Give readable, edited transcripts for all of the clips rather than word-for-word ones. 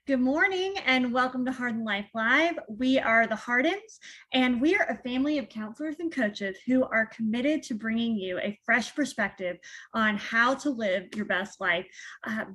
Good morning and welcome to Hardin Life Live. We are the Hardins, and we are a family of counselors and coaches who are committed to bringing you a fresh perspective on how to live your best life,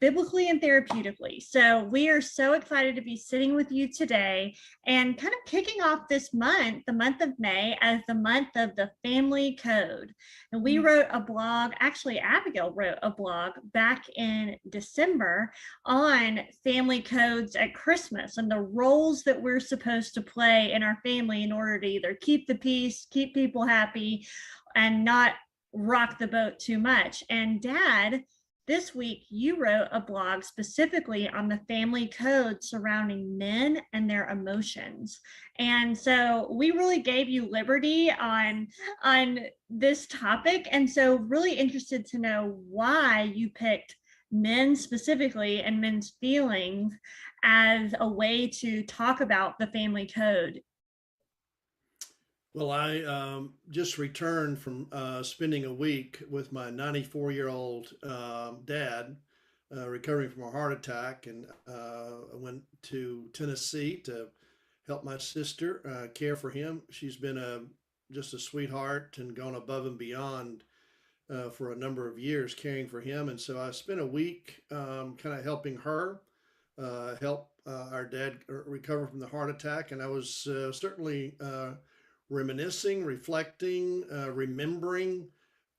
biblically and therapeutically. So we are so excited to be sitting with you today and kind of kicking off this month, the month of May, as the month of the family code. And we wrote a blog, actually Abigail wrote a blog back in December on family codes at Christmas and the roles that we're supposed to play in our family in order to either keep the peace, keep people happy, and not rock the boat too much. And Dad, this week you wrote a blog specifically on the family code surrounding men and their emotions. And so we really gave you liberty on this topic. And so really interested to know why you picked men specifically and men's feelings as a way to talk about the family code. Well, I just returned from spending a week with my 94-year-old dad, recovering from a heart attack, and I went to Tennessee to help my sister care for him. She's been just a sweetheart and gone above and beyond for a number of years caring for him. And so I spent a week kind of helping her help our dad recover from the heart attack. And I was certainly reminiscing, reflecting, remembering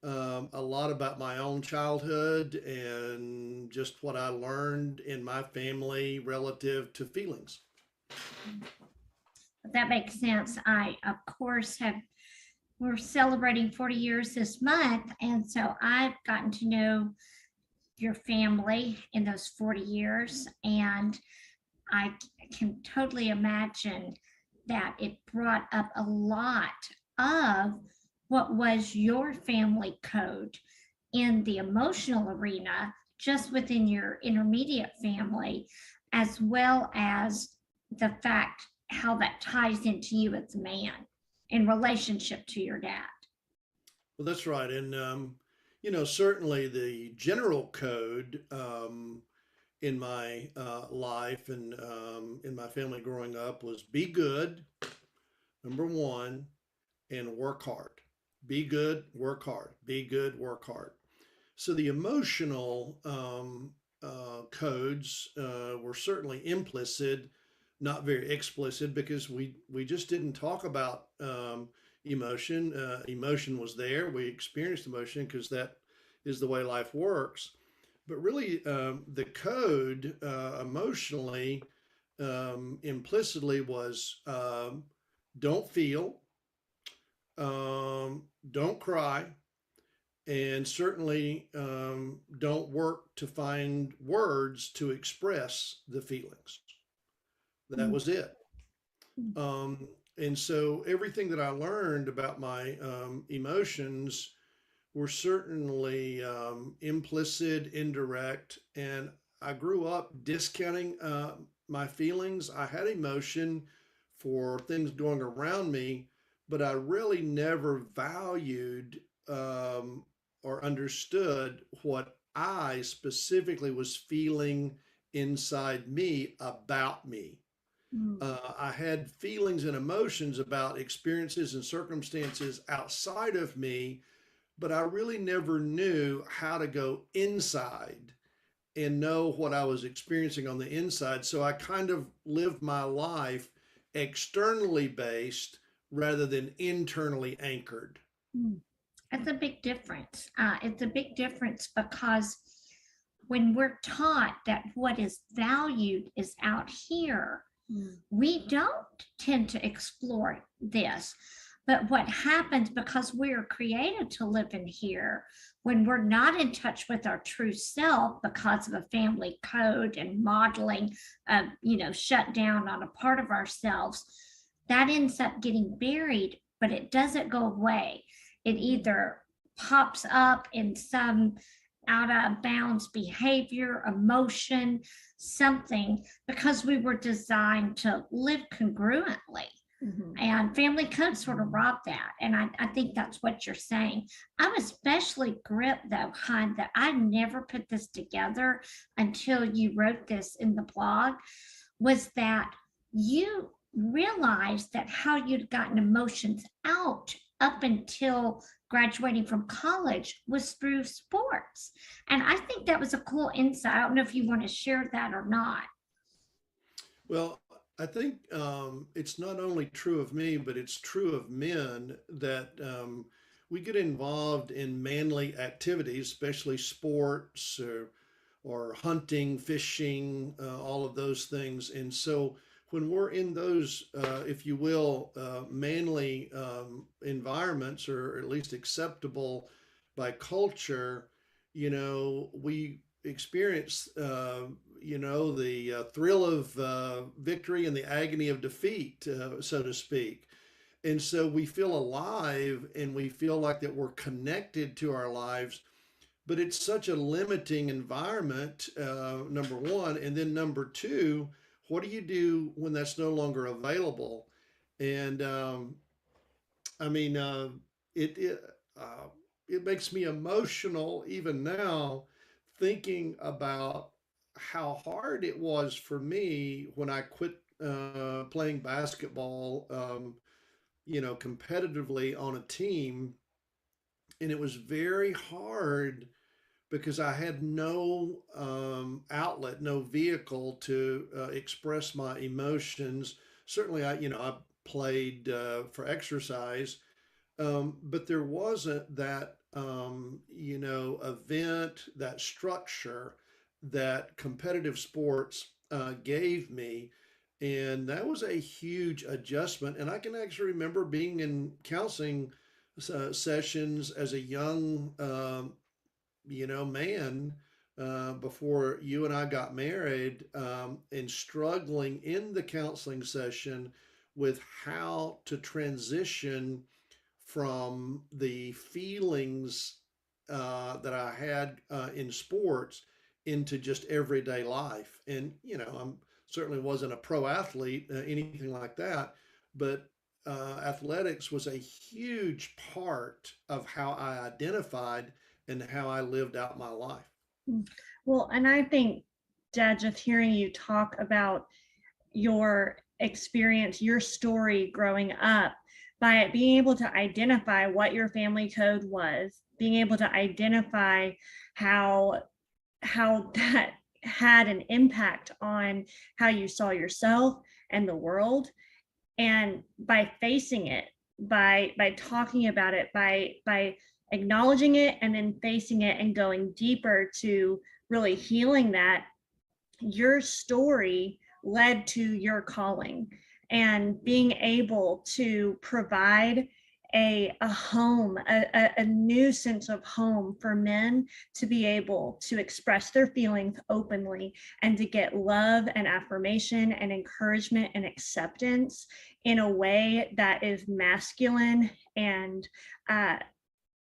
a lot about my own childhood and just what I learned in my family relative to feelings. That makes sense. I, of course, we're celebrating 40 years this month. And so I've gotten to know your family in those 40 years. And I can totally imagine that it brought up a lot of what was your family code in the emotional arena, just within your intermediate family, as well as the fact how that ties into you as a man in relationship to your dad. Well, that's right. And, certainly the general code in my life and in my family growing up was be good, number one, and work hard. Be good, work hard. Be good, work hard. So the emotional codes were certainly implicit, not very explicit, because we just didn't talk about emotion. Emotion was there. We experienced emotion because that is the way life works. But really, the code emotionally, implicitly was don't feel, don't cry, and certainly don't work to find words to express the feelings. That was it. And so everything that I learned about my emotions were certainly implicit, indirect, and I grew up discounting my feelings. I had emotion for things going around me, but I really never valued or understood what I specifically was feeling inside me about me. I had feelings and emotions about experiences and circumstances outside of me, but I really never knew how to go inside and know what I was experiencing on the inside. So I kind of lived my life externally based rather than internally anchored. That's a big difference. It's a big difference because when we're taught that what is valued is out here, we don't tend to explore this. But what happens, because we are created to live in here, when we're not in touch with our true self because of a family code and modeling, shut down on a part of ourselves, that ends up getting buried, but it doesn't go away. It either pops up in some out of bounds behavior, emotion, something, because we were designed to live congruently. And family code sort of robbed that. And I think that's what you're saying. I'm especially gripped, though, Hun, that I never put this together until you wrote this in the blog. was that you realized that how you'd gotten emotions out up until graduating from college was through sports. And I think that was a cool insight. I don't know if you want to share that or not. Well, I think it's not only true of me, but it's true of men that we get involved in manly activities, especially sports or hunting, fishing, all of those things. And so when we're in those, if you will, manly environments, or at least acceptable by culture, we experience, the thrill of victory and the agony of defeat, so to speak. And so we feel alive and we feel like that we're connected to our lives, but it's such a limiting environment, number one. And then number two, what do you do when that's no longer available? And I mean, it it uh, it makes me emotional even now, thinking about how hard it was for me when I quit playing basketball, competitively on a team, and it was very hard because I had no outlet, no vehicle to express my emotions. Certainly, I played for exercise, but there wasn't that event, that structure that competitive sports gave me. And that was a huge adjustment. And I can actually remember being in counseling sessions as a young man, before you and I got married, and struggling in the counseling session with how to transition from the feelings that I had in sports into just everyday life. And, I'm certainly wasn't a pro athlete, anything like that, but athletics was a huge part of how I identified and how I lived out my life. Well, and I think, Dad, just hearing you talk about your experience, your story growing up, by being able to identify what your family code was, being able to identify how that had an impact on how you saw yourself and the world, and by facing it, by talking about it, by acknowledging it and then facing it and going deeper to really healing that, your story led to your calling, and being able to provide a home, a new sense of home for men to be able to express their feelings openly and to get love and affirmation and encouragement and acceptance in a way that is masculine, and uh,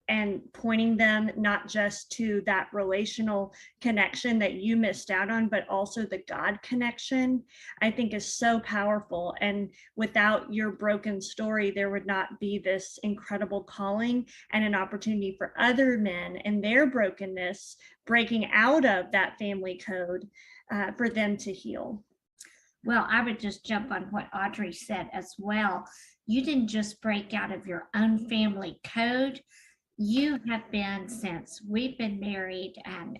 and pointing them not just to that relational connection that you missed out on, but also the God connection, I think is so powerful. And without your broken story, there would not be this incredible calling and an opportunity for other men in their brokenness, breaking out of that family code, for them to heal. Well, I would just jump on what Audrey said as well. You didn't just break out of your own family code. You have been, since we've been married and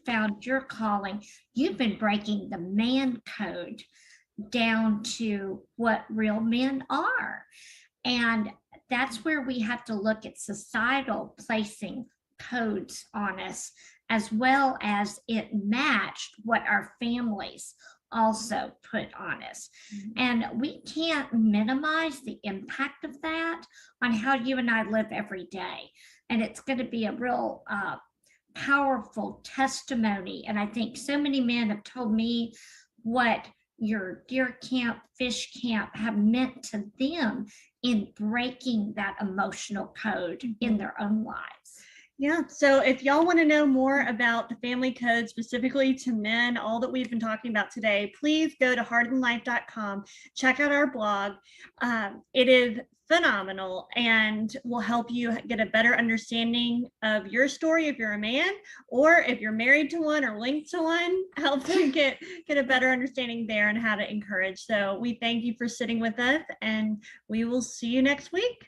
found your calling, you've been breaking the man code down to what real men are. And that's where we have to look at societal placing codes on us, as well as it matched what our families also put on us. And we can't minimize the impact of that on how you and I live every day. And it's going to be a real powerful testimony. And I think so many men have told me what your deer camp, fish camp have meant to them in breaking that emotional code in their own lives. Yeah. So if y'all want to know more about the family code, specifically to men, all that we've been talking about today, please go to hardinlife.com, check out our blog. It is phenomenal and will help you get a better understanding of your story if you're a man, or if you're married to one or linked to one, help you get a better understanding there and how to encourage. So we thank you for sitting with us, and we will see you next week.